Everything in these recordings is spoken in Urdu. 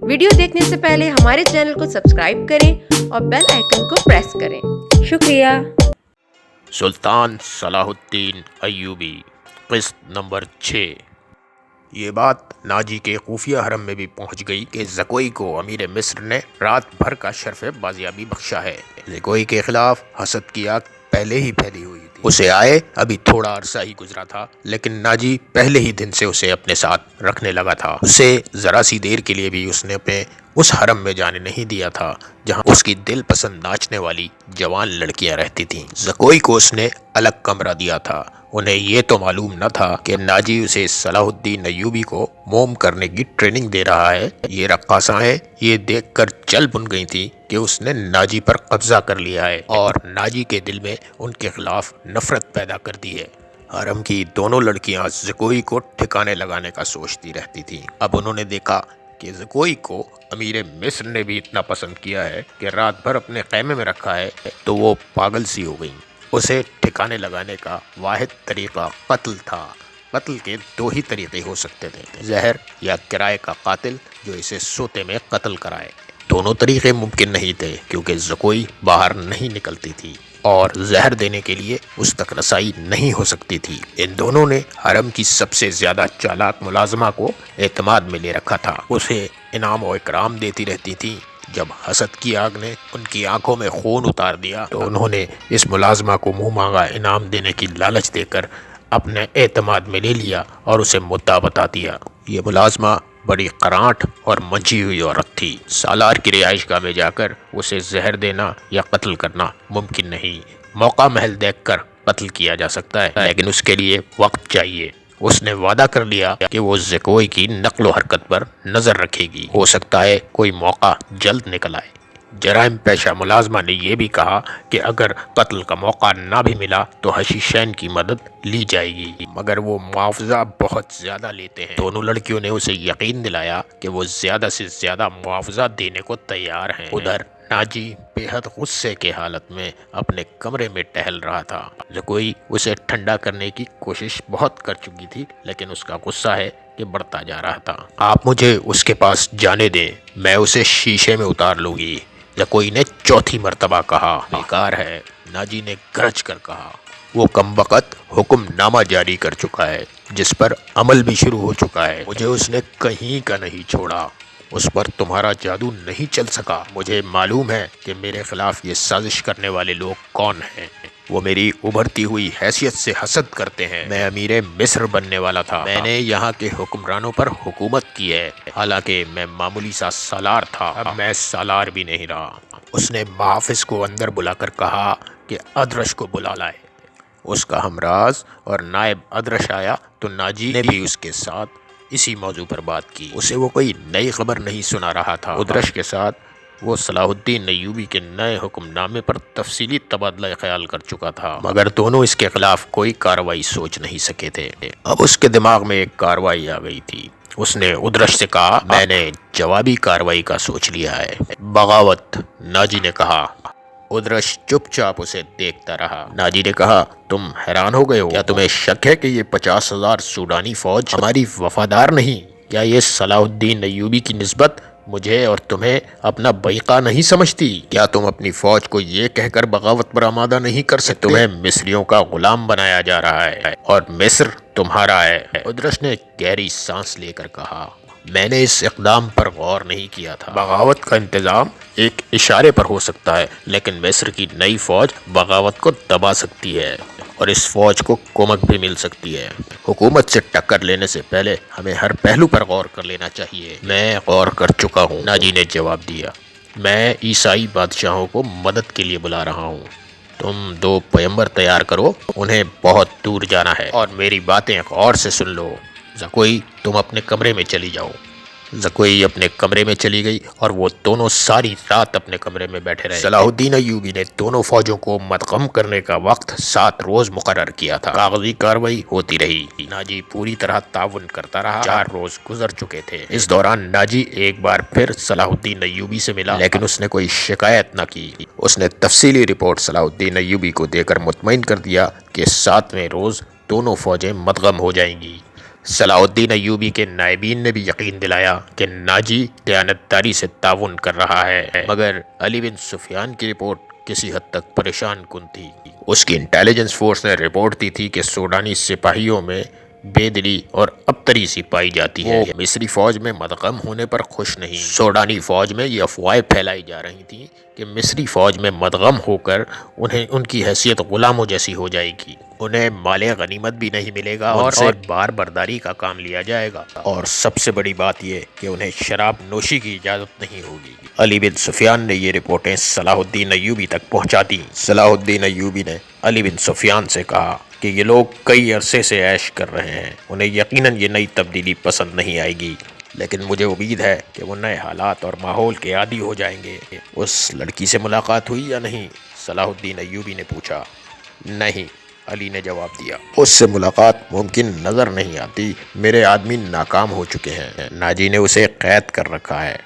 ویڈیو دیکھنے سے پہلے ہمارے چینل کو سبسکرائب کریں اور بیل آئیکن کو پریس کریں۔ شکریہ۔ سلطان صلاح الدین ایوبی، قسط نمبر 6۔ یہ بات ناجی کے خفیہ حرم میں بھی پہنچ گئی کہ زکوئی کو امیر مصر نے رات بھر کا شرف بازیابی بخشا ہے۔ زکوئی کے خلاف حسد کی آگ پہلے ہی پھیلی ہوئی تھی۔ اسے آئے ابھی تھوڑا عرصہ ہی گزرا تھا، لیکن ناجی پہلے ہی دن سے اسے اپنے ساتھ رکھنے لگا تھا۔ اسے ذرا سی دیر کے لیے بھی اس نے اپنے اس حرم میں جانے نہیں دیا تھا جہاں اس کی دل پسند ناچنے والی جوان لڑکیاں رہتی تھیں۔ زکوئی کو اس نے الگ کمرہ دیا تھا۔ انہیں یہ تو معلوم نہ تھا کہ ناجی اسے صلاح الدین ایوبی کو موم کرنے کی ٹریننگ دے رہا ہے۔ یہ رقاصائیں یہ دیکھ کر چل بن گئی تھی کہ اس نے ناجی پر قبضہ کر لیا ہے اور ناجی کے دل میں ان کے خلاف نفرت پیدا کر دی ہے۔ حرم کی دونوں لڑکیاں زکوئی کو ٹھکانے لگانے کا سوچتی رہتی تھیں۔ اب انہوں نے دیکھا کہ زکوئی کو امیر مصر نے بھی اتنا پسند کیا ہے کہ رات بھر اپنے خیمے میں رکھا ہے، تو وہ پاگل سی ہو گئیں۔ اسے ٹھکانے لگانے کا واحد طریقہ قتل تھا۔ قتل کے دو ہی طریقے ہو سکتے تھے، زہر یا کرائے کا قاتل جو اسے سوتے میں قتل کرائے۔ دونوں طریقے ممکن نہیں تھے کیونکہ زکوئی باہر نہیں نکلتی تھی اور زہر دینے کے لیے اس تک رسائی نہیں ہو سکتی تھی۔ ان دونوں نے حرم کی سب سے زیادہ چالاک ملازمہ کو اعتماد میں لے رکھا تھا۔ اسے انعام و اکرام دیتی رہتی تھی۔ جب حسد کی آگ نے ان کی آنکھوں میں خون اتار دیا تو انہوں نے اس ملازمہ کو منہ مانگا انعام دینے کی لالچ دے کر اپنے اعتماد میں لے لیا اور اسے مدعا بتا دیا۔ یہ ملازمہ بڑی قرانٹ اور منجھی ہوئی عورت تھی۔ سالار کی رہائش گاہ میں جا کر اسے زہر دینا یا قتل کرنا ممکن نہیں۔ موقع محل دیکھ کر قتل کیا جا سکتا ہے، لیکن اس کے لیے وقت چاہیے۔ اس نے وعدہ کر لیا کہ وہ زکوئی کی نقل و حرکت پر نظر رکھے گی۔ ہو سکتا ہے کوئی موقع جلد نکل آئے۔ جرائم پیشہ ملازمہ نے یہ بھی کہا کہ اگر قتل کا موقع نہ بھی ملا تو حشیشین کی مدد لی جائے گی، مگر وہ معاوضہ بہت زیادہ لیتے ہیں۔ دونوں لڑکیوں نے اسے یقین دلایا کہ وہ زیادہ سے زیادہ معاوضہ دینے کو تیار ہیں۔ ادھر ناجی بے حد غصے کے حالت میں اپنے کمرے میں ٹہل رہا تھا۔ زکوئی اسے ٹھنڈا کرنے کی کوشش بہت کر چکی تھی، لیکن اس کا غصہ ہے کہ بڑھتا جا رہا تھا۔ آپ مجھے اس کے پاس جانے دیں، میں اسے شیشے میں اتار لوں گی، زکوئی نے چوتھی مرتبہ کہا۔ بیکار ہے، ناجی نے گرج کر کہا۔ وہ کم وقت حکم نامہ جاری کر چکا ہے جس پر عمل بھی شروع ہو چکا ہے۔ مجھے اس نے کہیں کا نہیں چھوڑا۔ اس پر تمہارا جادو نہیں چل سکا۔ مجھے معلوم ہے کہ میرے خلاف یہ سازش کرنے والے لوگ کون ہیں۔ وہ میری ابھرتی ہوئی حیثیت سے حسد کرتے ہیں۔ میں امیر مصر بننے والا تھا۔ میں نے یہاں کے حکمرانوں پر حکومت کی ہے، حالانکہ میں معمولی سا سالار تھا۔ اب میں سالار بھی نہیں رہا۔ اس نے محافظ کو اندر بلا کر کہا کہ ادرش کو بلا لائے۔ اس کا ہمراز اور نائب ادرش آیا تو ناجی نے بھی اس کے ساتھ اسی موضوع پر بات کی۔ اسے وہ کوئی نئی خبر نہیں سنا رہا تھا۔ ادرش کے ساتھ وہ صلاح الدین ایوبی کے نئے حکم نامے پر تفصیلی تبادلہ خیال کر چکا تھا، مگر دونوں اس کے خلاف کوئی کارروائی سوچ نہیں سکے تھے۔ اب اس کے دماغ میں ایک کارروائی آ گئی تھی۔ اس نے ادرش سے کہا، میں نے جوابی کارروائی کا سوچ لیا ہے، بغاوت۔ ناجی نے کہا۔ ادرش چپ چاپ اسے دیکھتا رہا۔ ناجی نے کہا، تم حیران ہو گئے ہو؟ کیا تمہیں شک ہے کہ یہ 50,000 سوڈانی فوج ہماری وفادار نہیں؟ کیا یہ صلاح الدین ایوبی کی نسبت مجھے اور تمہیں اپنا بیقا نہیں سمجھتی؟ کیا تم اپنی فوج کو یہ کہہ کر بغاوت پر آمادہ نہیں کر سکتے؟ تمہیں مصریوں کا غلام بنایا جا رہا ہے اور مصر تمہارا ہے۔ ادرش نے گہری سانس لے کر کہا، میں نے اس اقدام پر غور نہیں کیا تھا۔ بغاوت کا انتظام ایک اشارے پر ہو سکتا ہے، لیکن مصر کی نئی فوج بغاوت کو دبا سکتی ہے اور اس فوج کو کمک بھی مل سکتی ہے۔ حکومت سے ٹکر لینے سے پہلے ہمیں ہر پہلو پر غور کر لینا چاہیے۔ میں غور کر چکا ہوں، ناجی نے جواب دیا۔ میں عیسائی بادشاہوں کو مدد کے لیے بلا رہا ہوں۔ تم 2 پیمبر تیار کرو، انہیں بہت دور جانا ہے، اور میری باتیں غور سے سن لو۔ زکوئی، تم اپنے کمرے میں چلی جاؤ۔ زکوئی اپنے کمرے میں چلی گئی اور وہ دونوں ساری رات اپنے کمرے میں بیٹھے رہے۔ صلاح الدین ایوبی نے دونوں فوجوں کو مدغم کرنے کا وقت 7 روز مقرر کیا تھا۔ کاغذی کارروائی ہوتی رہی۔ ناجی پوری طرح تعاون کرتا رہا۔ 4 روز گزر چکے تھے۔ اس دوران ناجی ایک بار پھر صلاح الدین ایوبی سے ملا، لیکن اس نے کوئی شکایت نہ کی۔ اس نے تفصیلی رپورٹ صلاح الدین ایوبی کو دے کر مطمئن کر دیا کہ 7ویں روز دونوں فوجیں مدغم ہو جائیں گی۔ صلاح الدین ایوبی کے نائبین نے بھی یقین دلایا کہ ناجی دیانتداری سے تعاون کر رہا ہے، مگر علی بن سفیان کی رپورٹ کسی حد تک پریشان کن تھی۔ اس کی انٹیلیجنس فورس نے رپورٹ دی تھی کہ سوڈانی سپاہیوں میں بے دلی اور ابتری سی پائی جاتی ہے۔ مصری فوج میں مدغم ہونے پر خوش نہیں۔ سوڈانی فوج میں یہ افواہیں پھیلائی جا رہی تھیں کہ مصری فوج میں مدغم ہو کر ان کی حیثیت غلاموں جیسی ہو جائے گی، انہیں مال غنیمت بھی نہیں ملے گا اور بار برداری کا کام لیا جائے گا، اور سب سے بڑی بات یہ کہ انہیں شراب نوشی کی اجازت نہیں ہوگی۔ علی بن سفیان نے یہ رپورٹیں صلاح الدین ایوبی تک پہنچا دیں۔ صلاح الدین ایوبی نے علی بن سفیان سے کہا کہ یہ لوگ کئی عرصے سے عیش کر رہے ہیں، انہیں یقیناً یہ نئی تبدیلی پسند نہیں آئے گی، لیکن مجھے امید ہے کہ وہ نئے حالات اور ماحول کے عادی ہو جائیں گے۔ اس لڑکی سے ملاقات ہوئی یا نہیں؟ صلاح الدین ایوبی نے پوچھا۔ نہیں، علی نے جواب دیا، اس سے ملاقات ممکن نظر نہیں آتی، میرے آدمی ناکام ہو چکے ہیں، ناجی نے اسے قید کر رکھا ہے۔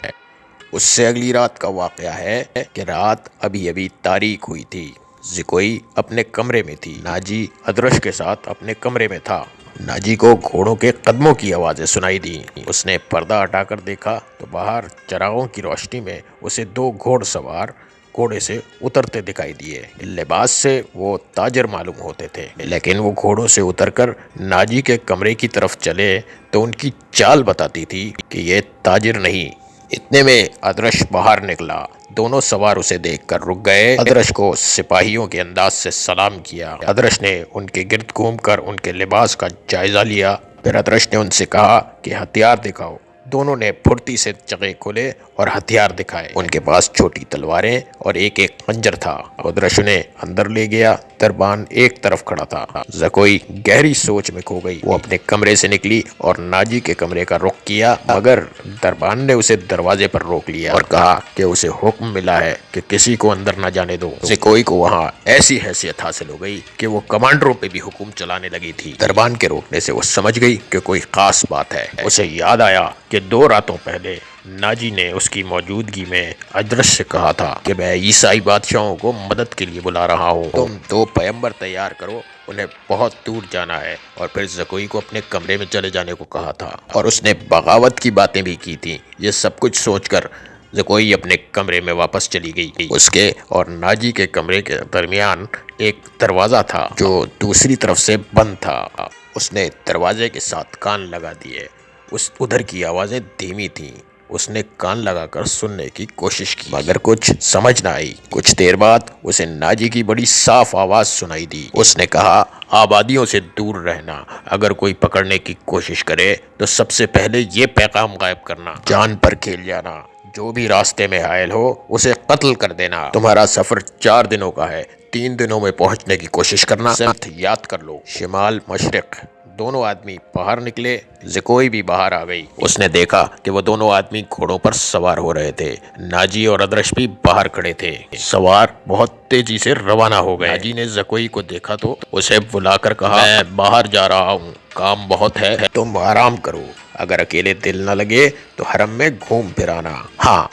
اس سے اگلی رات کا واقعہ ہے کہ رات ابھی تاریک ہوئی تھی، زکوئی اپنے کمرے میں تھی، ناجی ادرش کے ساتھ اپنے کمرے میں تھا۔ ناجی کو گھوڑوں کے قدموں کی آوازیں سنائی دی، اس نے پردہ ہٹا کر دیکھا تو باہر چراغوں کی روشنی میں اسے دو گھوڑ سوار گھوڑے سے اترتے دکھائی دیے۔ لباس سے وہ تاجر معلوم ہوتے تھے، لیکن وہ گھوڑوں سے اتر کر ناجی کے کمرے کی طرف چلے تو ان کی چال بتاتی تھی کہ یہ تاجر نہیں۔ اتنے میں ادرش باہر نکلا، دونوں سوار اسے دیکھ کر رک گئے۔ ادرش کو سپاہیوں کے انداز سے سلام کیا۔ ادرش نے ان کے گرد گھوم کر ان کے لباس کا جائزہ لیا، پھر ادرش نے ان سے کہا کہ ہتھیار دکھاؤ۔ دونوں نے پھرتی سے چگے کھولے اور ہتھیار دکھائے، ان کے پاس چھوٹی تلواریں اور ایک خنجر تھا۔ ادرش انہیں اندر لے گیا، دربان ایک طرف کھڑا تھا۔ زکوئی گہری سوچ میں کھو گئی، وہ اپنے کمرے سے نکلی اور ناجی کے کمرے کا رخ کیا، مگر دربان نے اسے دروازے پر روک لیا اور کہا کہ اسے حکم ملا ہے کہ کسی کو اندر نہ جانے دو۔ زکوئی کو وہاں ایسی حیثیت حاصل ہو گئی کہ وہ کمانڈروں پہ بھی حکم چلانے لگی تھی۔ دربان کے روکنے سے وہ سمجھ گئی کہ کوئی خاص بات ہے۔ اسے یاد آیا کہ 2 راتوں پہلے ناجی نے اس کی موجودگی میں ادرش سے کہا تھا کہ میں عیسائی بادشاہوں کو مدد کے لیے بلا رہا ہوں، تم 2 پیمبر تیار کرو، انہیں بہت دور جانا ہے، اور پھر زکوئی کو اپنے کمرے میں چلے جانے کو کہا تھا، اور اس نے بغاوت کی باتیں بھی کی تھیں۔ یہ سب کچھ سوچ کر زکوئی اپنے کمرے میں واپس چلی گئی۔ اس کے اور ناجی کے کمرے کے درمیان ایک دروازہ تھا جو دوسری طرف سے بند تھا۔ اس نے دروازے کے ساتھ کان لگا دیے، ادھر کی آوازیں دھیمی تھیں۔ اس نے کان لگا کر سننے کی کوشش کی، مگر کچھ سمجھ نہ آئی۔ کچھ دیر بعد اسے ناجی کی بڑی صاف آواز سنائی دی۔ اس نے کہا، آبادیوں سے دور رہنا، اگر کوئی پکڑنے کی کوشش کرے تو سب سے پہلے یہ پیغام غائب کرنا، جان پر کھیل جانا، جو بھی راستے میں حائل ہو اسے قتل کر دینا۔ تمہارا سفر 4 دنوں کا ہے، 3 دنوں میں پہنچنے کی کوشش کرنا، سمت یاد کر لو، شمال مشرق۔ دونوں آدمی باہر نکلے، زکوئی بھی باہر آ گئی۔ اس نے دیکھا کہ وہ دونوں آدمی گھوڑوں پر سوار ہو رہے تھے، ناجی اور ادرش بھی باہر کھڑے تھے۔ سوار بہت تیزی سے روانہ ہو گئے۔ ناجی نے زکوئی کو دیکھا تو اسے بلا کر کہا، میں باہر جا رہا ہوں، کام بہت ہے، تم آرام کرو، اگر اکیلے دل نہ لگے تو حرم میں گھوم پھر آنا۔ ہاں،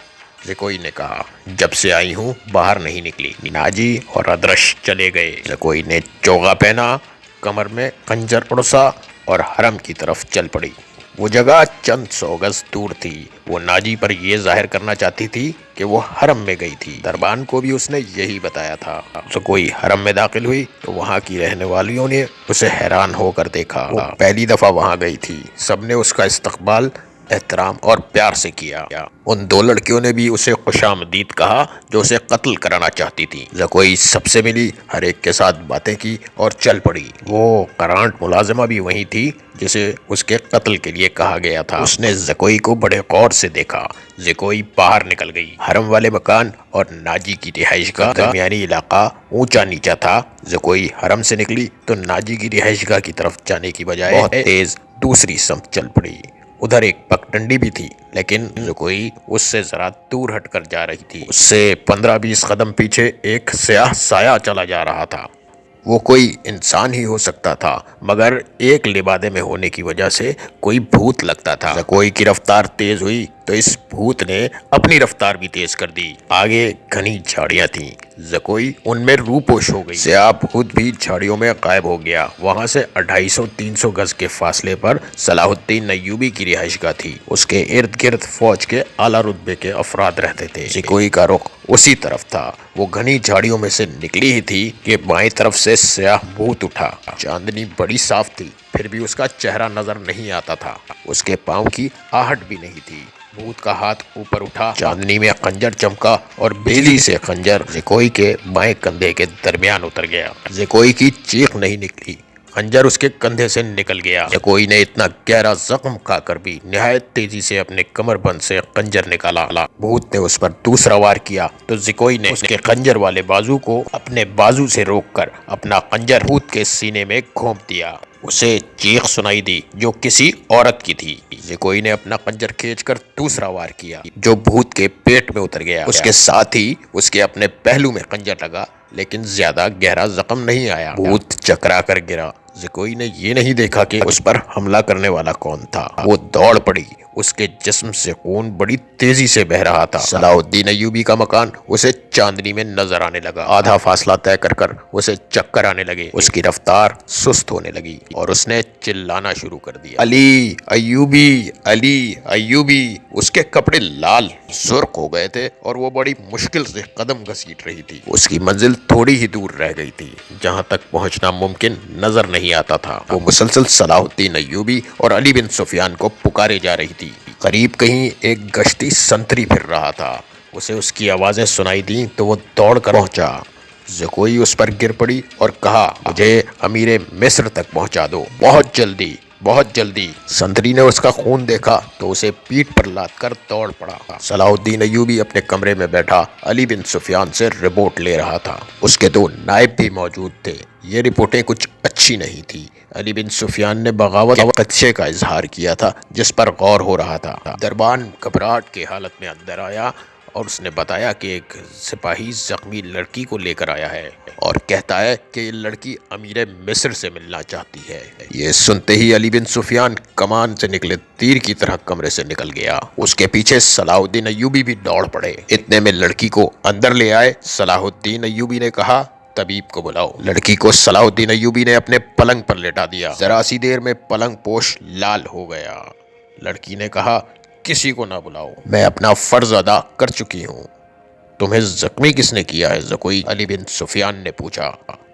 زکوئی نے کہا، جب سے آئی ہوں باہر نہیں نکلی۔ ناجی اور ادرش چلے گئے۔ زکوئی نے چوغا پہنا، کمر میں خنجر اڑسا اور حرم کی طرف چل پڑی۔ وہ جگہ چند 100 گز دور تھی۔ وہ ناجی پر یہ ظاہر کرنا چاہتی تھی کہ وہ حرم میں گئی تھی۔ دربان کو بھی اس نے یہی بتایا تھا۔ زکوئی حرم میں داخل ہوئی تو وہاں کی رہنے والیوں نے اسے حیران ہو کر دیکھا۔ وہ پہلی دفعہ وہاں گئی تھی، سب نے اس کا استقبال احترام اور پیار سے کیا۔ ان 2 لڑکیوں نے بھی اسے خوش آمدید کہا جو اسے قتل کرانا چاہتی تھی۔ زکوئی سب سے ملی، ہر ایک کے ساتھ باتیں کی اور چل پڑی۔ وہ کرانٹ ملازمہ بھی وہیں تھی جسے اس کے قتل کے لیے کہا گیا تھا۔ اس نے زکوئی کو بڑے غور سے دیکھا۔ زکوئی باہر نکل گئی۔ حرم والے مکان اور ناجی کی رہائش گاہ درمیانی علاقہ اونچا نیچا تھا۔ زکوئی حرم سے نکلی تو ناجی کی رہائش گاہ کی طرف جانے کی بجائے بہت تیز دوسری سمت چل پڑی۔ ادھر ایک پگڈنڈی بھی تھی، لیکن زکوئی اس سے ذرا دور ہٹ کر جا رہی تھی۔ اس سے 15-20 قدم پیچھے ایک سیاہ سایہ چلا جا رہا تھا۔ وہ کوئی انسان ہی ہو سکتا تھا، مگر ایک لبادے میں ہونے کی وجہ سے کوئی بھوت لگتا تھا۔ زکوئی کی رفتار تیز ہوئی تو اس بھوت نے اپنی رفتار بھی تیز کر دی۔ آگے گھنی جھاڑیاں تھیں، زکوئی ان میں روپوش ہو گئی۔ سیاہ بھوت بھی جھاڑیوں میں غائب ہو گیا۔ وہاں سے 250-300 گز کے فاصلے پر صلاح الدین ایوبی کی رہائش گاہ تھی۔ اس کے ارد گرد فوج کے اعلیٰ رتبے کے افراد رہتے تھے۔ زکوئی کا رخ اسی طرف تھا۔ وہ گھنی جھاڑیوں میں سے نکلی ہی تھی کہ بائیں طرف سے سیاہ بھوت اٹھا۔ چاندنی بڑی صاف تھی، پھر بھی اس کا چہرہ نظر نہیں آتا تھا۔ اس کے پاؤں کی آہٹ بھی نہیں تھی۔ بھوت کا ہاتھ اوپر اٹھا، چاندنی میں خنجر چمکا اور بجلی سے خنجر زکوئی کے بائیں کندھے کے درمیان اتر گیا۔ زکوئی کی چیخ نہیں نکلی، خنجر اس کے کندھے سے نکل گیا۔ زکوئی نے اتنا گہرا زخم کھا کر بھی نہایت تیزی سے اپنے کمر بند سے خنجر نکالا۔ بھوت نے اس پر دوسرا وار کیا تو زکوئی نے اس کے خنجر والے بازو کو اپنے بازو سے روک کر اپنا خنجر بھوت کے سینے میں گھونپ دیا۔ اسے چیخ سنائی دی جو کسی عورت کی تھی۔ زکوئی نے اپنا خنجر کھینچ کر دوسرا وار کیا جو بھوت کے پیٹ میں اتر گیا۔ اس کے ساتھ ہی اس کے اپنے پہلو میں خنجر لگا، لیکن زیادہ گہرا زخم نہیں آیا۔ بھوت چکرا کر گرا۔ زکوئی نے یہ نہیں دیکھا کہ اس پر حملہ کرنے والا کون تھا۔ وہ دوڑ پڑی۔ اس کے جسم سے خون بڑی تیزی سے بہہ رہا تھا۔ صلاح الدین ایوبی کا مکان اسے چاندنی میں نظر آنے لگا۔ آدھا فاصلہ طے کر کر اسے چکر آنے لگے۔ اس کی رفتار سست ہونے لگی اور اس نے چلانا شروع کر دیا، علی ایوبی، علی ایوبی۔ اس کے کپڑے لال سرخ ہو گئے تھے اور وہ بڑی مشکل سے قدم گھسیٹ رہی تھی۔ اس کی منزل تھوڑی ہی دور رہ گئی تھی، جہاں تک پہنچنا ممکن نظر نہیں آتا تھا۔ وہ مسلسل صلاح الدین ایوبی اور علی بن سفیان کو پکارے جا رہی تھی۔ قریب کہیں ایک گشتی سنتری پھر رہا تھا۔ اسے اس کی آوازیں سنائی دیں تو وہ دوڑ کر پہنچا۔ زکوئی اس پر گر پڑی اور کہا، مجھے امیر مصر تک پہنچا دو، بہت جلدی، بہت جلدی۔ سنتری نے اس کا خون دیکھا تو اسے پیٹھ پر لاد کر دوڑ پڑا۔ صلاح الدین ایوبی اپنے کمرے میں بیٹھا علی بن سفیان سے رپورٹ لے رہا تھا۔ اس کے 2 نائب بھی موجود تھے۔ یہ رپورٹیں کچھ اچھی نہیں تھی۔ علی بن سفیان نے بغاوت کے خدشے کا اظہار کیا تھا جس پر غور ہو رہا تھا۔ دربان گھبراہٹ کی حالت میں اندر آیا اور اس نے بتایا کہ ایک سپاہی زخمی لڑکی کو لے کر آیا ہے اور کہتا ہے کہ یہ لڑکی امیر مصر سے ملنا چاہتی ہے۔ یہ سنتے ہی علی بن سفیان کمان سے نکلے تیر کی طرح کمرے سے نکل گیا۔ اس کے پیچھے صلاح الدین ایوبی بھی دوڑ پڑے۔ اتنے میں لڑکی کو اندر لے آئے۔ صلاح الدین ایوبی نے کہا، طبیب کو بلاؤ۔ لڑکی کو صلاح الدین ایوبی نے اپنے پلنگ پر لٹا دیا۔ ذرا سی دیر میں پلنگ پوش لال ہو گیا۔ لڑکی نے کہا، کسی کو نہ بلاؤ، میں اپنا فرض ادا کر چکی ہوں۔ تمہیں زخمی کس نے کیا ہے زکوئی؟ علی بن سفیان نے پوچھا۔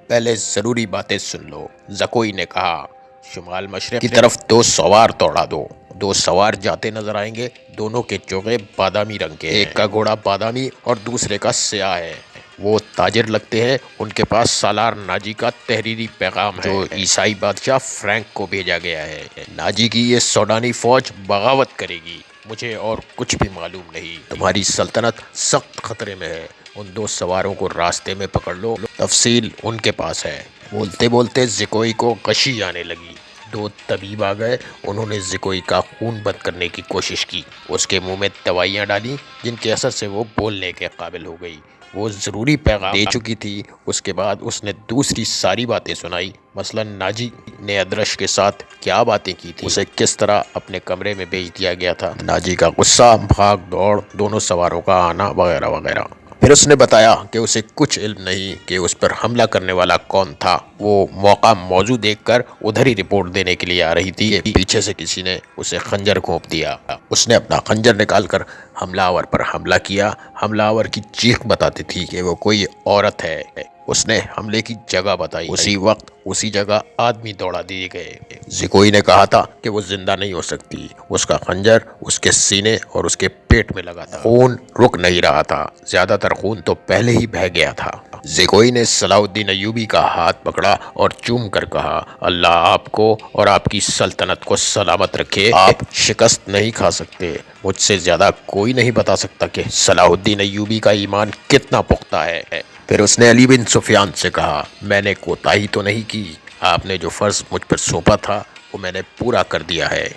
پہلے ضروری باتیں سن لو، زکوئی نے کہا۔ شمال مشرق کی طرف 2 سوار دوڑا دو۔ 2 سوار جاتے نظر آئیں گے۔ دونوں کے چوغے بادامی رنگ کے ہیں۔ ایک کا گھوڑا بادامی اور دوسرے کا سیاہ ہے۔ وہ تاجر لگتے ہیں۔ ان کے پاس سالار ناجی کا تحریری پیغام ہے جو عیسائی بادشاہ فرینک کو بھیجا گیا ہے۔ ناجی کی یہ سوڈانی فوج بغاوت کرے گی۔ مجھے اور کچھ بھی معلوم نہیں۔ تمہاری سلطنت سخت خطرے میں ہے۔ ان 2 سواروں کو راستے میں پکڑ لو، تفصیل ان کے پاس ہے۔ بولتے بولتے زکوئی کو غشی آنے لگی۔ 2 طبیب آ گئے۔ انہوں نے زکوئی کا خون بند کرنے کی کوشش کی۔ اس کے منہ میں دوائیاں ڈالیں جن کے اثر سے وہ بولنے کے قابل ہو گئی۔ وہ ضروری پیغام دے چکی تھی۔ اس کے بعد اس نے دوسری ساری باتیں سنائی، مثلا ناجی نے ادرش کے ساتھ کیا باتیں کی تھی، اسے کس طرح اپنے کمرے میں بھیج دیا گیا تھا، ناجی کا غصہ، بھاگ دوڑ، دونوں سواروں کا آنا وغیرہ وغیرہ۔ پھر اس نے بتایا کہ اسے کچھ علم نہیں کہ اس پر حملہ کرنے والا کون تھا۔ وہ موقع موضوع دیکھ کر ادھر ہی رپورٹ دینے کے لیے آ رہی تھی کہ پیچھے سے کسی نے اسے خنجر گھونپ دیا۔ اس نے اپنا خنجر نکال کر حملہ آور پر حملہ کیا۔ حملہ آور کی چیخ بتاتی تھی کہ وہ کوئی عورت ہے۔ اس نے حملے کی جگہ بتائی۔ اسی وقت اسی جگہ آدمی دوڑا دیے گئے۔ زکوئی نے کہا تھا کہ وہ زندہ نہیں ہو سکتی۔ اس کا خنجر اس کے سینے اور اس کے پیٹ میں لگا تھا۔ خون رک نہیں رہا تھا، زیادہ تر خون تو پہلے ہی بہہ گیا تھا۔ زکوئی نے صلاح الدین ایوبی کا ہاتھ پکڑا اور چوم کر کہا، اللہ آپ کو اور آپ کی سلطنت کو سلامت رکھے۔ آپ شکست نہیں کھا سکتے۔ مجھ سے زیادہ کوئی نہیں بتا سکتا کہ صلاح الدین ایوبی کا ایمان کتنا پختہ ہے۔ پھر اس نے علی بن سفیان سے کہا، میں نے کوتاہی تو نہیں کی۔ آپ نے جو فرض مجھ پر سونپا تھا وہ میں نے پورا کر دیا ہے۔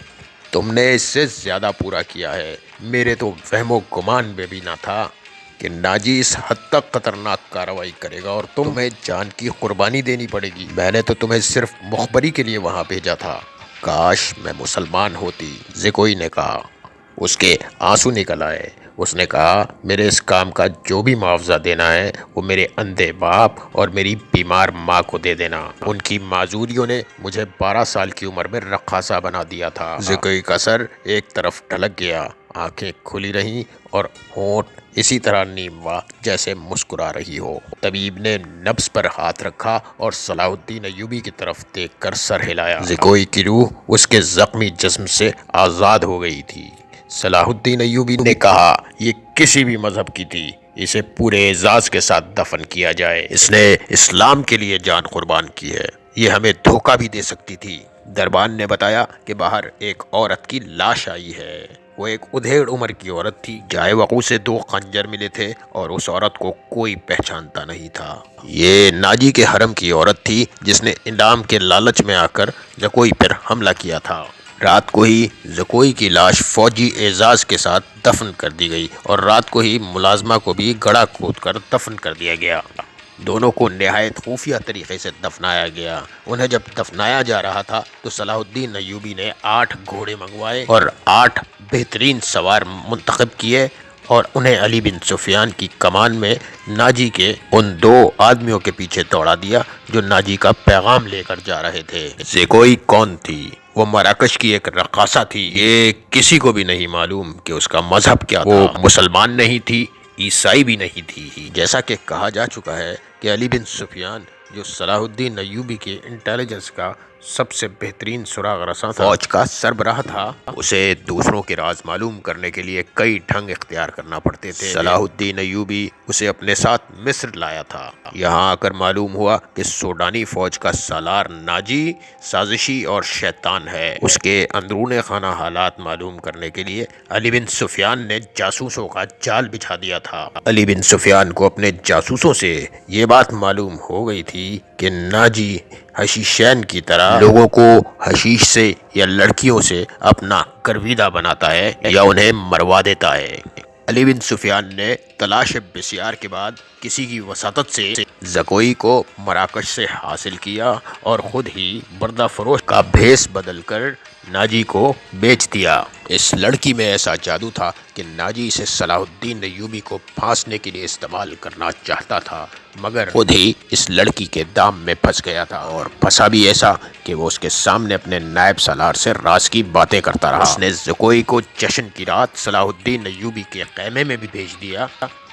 تم نے اس سے زیادہ پورا کیا ہے۔ میرے تو وہم و گمان میں بھی نہ تھا کہ ناجی اس حد تک خطرناک کارروائی کرے گا اور تمہیں جان کی قربانی دینی پڑے گی۔ میں نے تو تمہیں صرف مخبری کے لیے وہاں بھیجا تھا۔ کاش میں مسلمان ہوتی، زکوئی نے کہا۔ اس کے آنسو نکل آئے۔ اس نے کہا میرے اس کام کا جو بھی معاوضہ دینا ہے وہ میرے اندھے باپ اور میری بیمار ماں کو دے دینا۔ ان کی معذوریوں نے مجھے 12 سال کی عمر میں رقاصہ بنا دیا تھا۔ زکوئی کا سر ایک طرف ڈھلک گیا، آنکھیں کھلی رہیں اور ہونٹ اسی طرح نیم ہوا جیسے مسکرا رہی ہو۔ طبیب نے نبض پر ہاتھ رکھا اور صلاح الدین ایوبی کی طرف دیکھ کر سر ہلایا۔ زکوئی کی روح اس کے زخمی جسم سے آزاد ہو گئی تھی۔ صلاح الدین ایوبی نے کہا یہ کسی بھی مذہب کی تھی، اسے پورے اعزاز کے ساتھ دفن کیا جائے۔ اس نے اسلام کے لیے جان قربان کی ہے، یہ ہمیں دھوکہ بھی دے سکتی تھی۔ دربان نے بتایا کہ باہر ایک عورت کی لاش آئی ہے۔ وہ ایک ادھیڑ عمر کی عورت تھی۔ جائے وقوع سے 2 خنجر ملے تھے اور اس عورت کو کوئی پہچانتا نہیں تھا۔ یہ ناجی کے حرم کی عورت تھی جس نے انعام کے لالچ میں آ کر زکوئی پر حملہ کیا تھا۔ رات کو ہی زکوئی کی لاش فوجی اعزاز کے ساتھ دفن کر دی گئی اور رات کو ہی ملازمہ کو بھی گڑھا کھود کر دفن کر دیا گیا۔ دونوں کو نہایت خفیہ طریقے سے دفنایا گیا۔ انہیں جب دفنایا جا رہا تھا تو صلاح الدین ایوبی نے 8 گھوڑے منگوائے اور 8 بہترین سوار منتخب کیے اور انہیں علی بن سفیان کی کمان میں ناجی کے ان 2 آدمیوں کے پیچھے دوڑا دیا جو ناجی کا پیغام لے کر جا رہے تھے۔ زکوئی کون تھی؟ وہ مراکش کی ایک رقاصہ تھی۔ یہ کسی کو بھی نہیں معلوم کہ اس کا مذہب کیا تھا۔ وہ مسلمان نہیں تھی، عیسائی بھی نہیں تھی۔ جیسا کہ کہا جا چکا ہے کہ علی بن سفیان جو صلاح الدین ایوبی کے انٹیلیجنس کا سب سے بہترین سراغ رساں تھا، فوج کا سربراہ تھا، اسے دوسروں کے راز معلوم کرنے کے لیے کئی ڈھنگ اختیار کرنا پڑتے تھے۔ صلاح الدین ایوبی اسے اپنے ساتھ مصر لایا تھا۔ یہاں آ کر معلوم ہوا کہ سوڈانی فوج کا سالار ناجی سازشی اور شیطان ہے۔ اس کے اندرون خانہ حالات معلوم کرنے کے لیے علی بن سفیان نے جاسوسوں کا جال بچھا دیا تھا۔ علی بن سفیان کو اپنے جاسوسوں سے یہ بات معلوم ہو گئی تھی کہ ناجی حشیشین کی طرح لوگوں کو حشیش سے یا لڑکیوں سے اپنا گرویدہ بناتا ہے یا انہیں مروا دیتا ہے۔ علی بن سفیان نے تلاش بسیار کے بعد کسی کی وساطت سے زکوئی کو مراکش سے حاصل کیا اور خود ہی بردہ فروش کا بھیس بدل کر ناجی کو بیچ دیا۔ اس لڑکی میں ایسا جادو تھا کہ ناجی اسے صلاح الدین ایوبی کو پھانسنے کے لیے استعمال کرنا چاہتا تھا، مگر خود ہی اس لڑکی کے دام میں پھنس گیا تھا، اور پھنسا بھی ایسا کہ وہ اس کے سامنے اپنے نائب سالار سے راز کی باتیں کرتا رہا۔ اس نے زکوئی کو جشن کی رات صلاح الدین ایوبی کے خیمے میں بھی بھیج دیا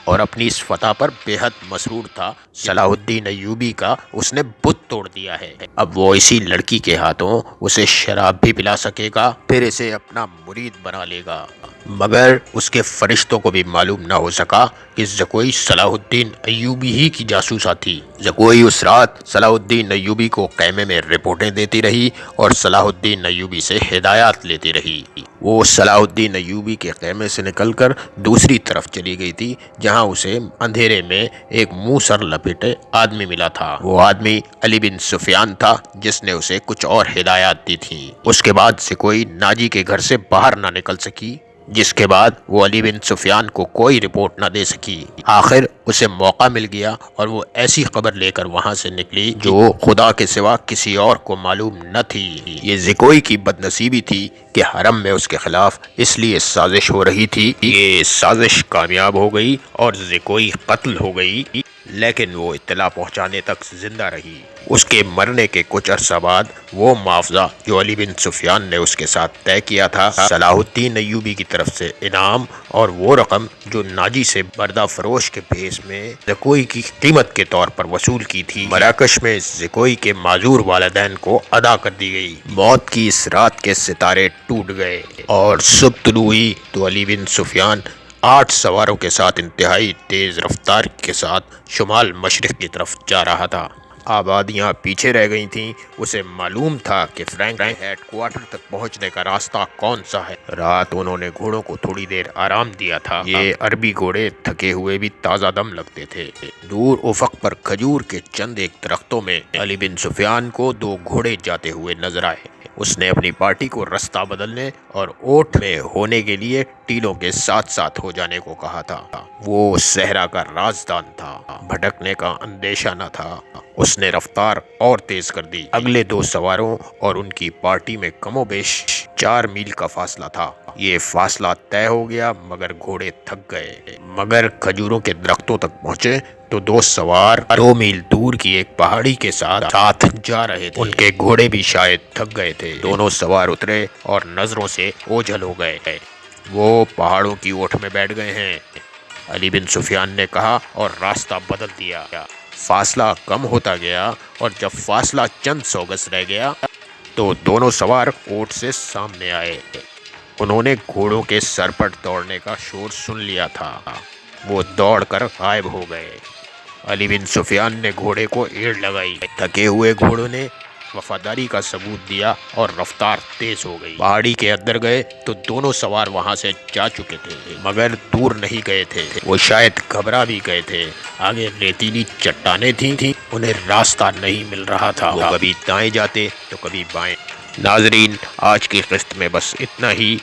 اور اپنی اس فتح پر بے حد مسرور تھا۔ صلاح الدین ایوبی کا اس نے بت توڑ دیا ہے۔ اب وہ اسی لڑکی کے ہاتھوں اسے شراب بھی پلا سکے گا، پھر اسے اپنا مرید بنا لے گا۔ مگر اس کے فرشتوں کو بھی معلوم نہ ہو سکا کہ زکوئی صلاح الدین ایوبی ہی کی جاسوسہ تھی۔ زکوئی اس رات صلاح الدین ایوبی کو خیمے میں رپورٹیں دیتی رہی اور صلاح الدین ایوبی سے ہدایات لیتی رہی۔ وہ صلاح الدین ایوبی کے خیمے سے نکل کر دوسری طرف چلی گئی تھی جہاں اسے اندھیرے میں ایک منہ سر لپیٹے آدمی ملا تھا۔ وہ آدمی علی بن سفیان تھا جس نے اسے کچھ اور ہدایات دی تھیں۔ اس کے بعد سے کوئی ناجی کے گھر سے باہر نہ نکل سکی، جس کے بعد وہ علی بن سفیان کو کوئی رپورٹ نہ دے سکی۔ آخر اسے موقع مل گیا اور وہ ایسی خبر لے کر وہاں سے نکلی جو خدا کے سوا کسی اور کو معلوم نہ تھی۔ یہ زکوئی کی بد نصیبی تھی کہ حرم میں اس کے خلاف اس لیے سازش ہو رہی تھی۔ یہ سازش کامیاب ہو گئی اور زکوئی قتل ہو گئی، لیکن وہ اطلاع پہنچانے تک زندہ رہی۔ اس کے مرنے کے کچھ عرصہ بعد وہ معاوضہ جو علی بن سفیان نے اس کے ساتھ طے کیا تھا، صلاح الدین ایوبی کی طرف سے انعام اور وہ رقم جو ناجی سے بردہ فروش کے بھیس میں زکوئی کی قیمت کے طور پر وصول کی تھی، مراکش میں زکوئی کے معذور والدین کو ادا کر دی گئی۔ موت کی اس رات کے ستارے ٹوٹ گئے اور صبح طلوع ہوئی تو علی بن سفیان 8 سواروں کے ساتھ انتہائی تیز رفتار کے ساتھ شمال مشرق کی طرف جا رہا تھا۔ آبادیاں پیچھے رہ گئی تھیں۔ اسے معلوم تھا کہ فرینک ہیڈ کوارٹر تک پہنچنے کا راستہ کون سا ہے۔ رات انہوں نے گھوڑوں کو تھوڑی دیر آرام دیا تھا۔ یہ عربی گھوڑے تھکے ہوئے بھی تازہ دم لگتے تھے۔ دور افق پر کھجور کے چند ایک درختوں میں علی بن سفیان کو 2 گھوڑے جاتے ہوئے نظر آئے۔ اس نے اپنی پارٹی کو رستہ بدلنے اور اونٹ میں ہونے کے لیے ٹیلوں کے ساتھ ساتھ ہو جانے کو کہا تھا۔ وہ صحرا کا رازدان تھا، بھٹکنے کا اندیشہ نہ تھا۔ اس نے رفتار اور تیز کر دی۔ اگلے دو سواروں اور ان کی پارٹی میں کم و بیش 4 میل کا فاصلہ تھا۔ یہ فاصلہ طے ہو گیا مگر گھوڑے تھک گئے۔ مگر کھجوروں کے درختوں تک پہنچے تو دو سوار 2 میل دور کی ایک پہاڑی کے ساتھ جا رہے تھے۔ ان کے گھوڑے بھی شاید تھک گئے تھے۔ دونوں سوار اترے اور نظروں سے اوجھل ہو گئے۔ وہ پہاڑوں کی اوٹ میں بیٹھ گئے ہیں، علی بن سفیان نے کہا اور راستہ بدل دیا۔ فاصلہ کم ہوتا گیا اور جب فاصلہ چند سو گز رہ گیا تو دونوں سوار اوٹ سے سامنے آئے۔ انہوں نے گھوڑوں کے سرپٹ دوڑنے کا شور سن لیا تھا۔ وہ دوڑ کر غائب ہو گئے۔ علی بن سفیان نے گھوڑے کو ایڑ لگائی۔ تھکے ہوئے گھوڑوں نے وفاداری کا ثبوت دیا اور رفتار تیز ہو گئی۔ پہاڑی کے اندر گئے تو دونوں سوار وہاں سے جا چکے تھے مگر دور نہیں گئے تھے۔ وہ شاید گھبرا بھی گئے تھے۔ آگے ریتیلی چٹانیں تھیں، انہیں راستہ نہیں مل رہا تھا۔ وہ کبھی دائیں جاتے تو کبھی بائیں۔ ناظرین، آج کی قسط میں بس اتنا ہی۔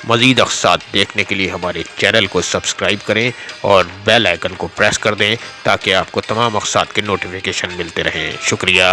مزید اقساط دیکھنے کے لیے ہمارے چینل کو سبسکرائب کریں اور بیل آئیکن کو پریس کر دیں تاکہ آپ کو تمام اقساط کے نوٹیفیکیشن ملتے رہیں۔ شکریہ۔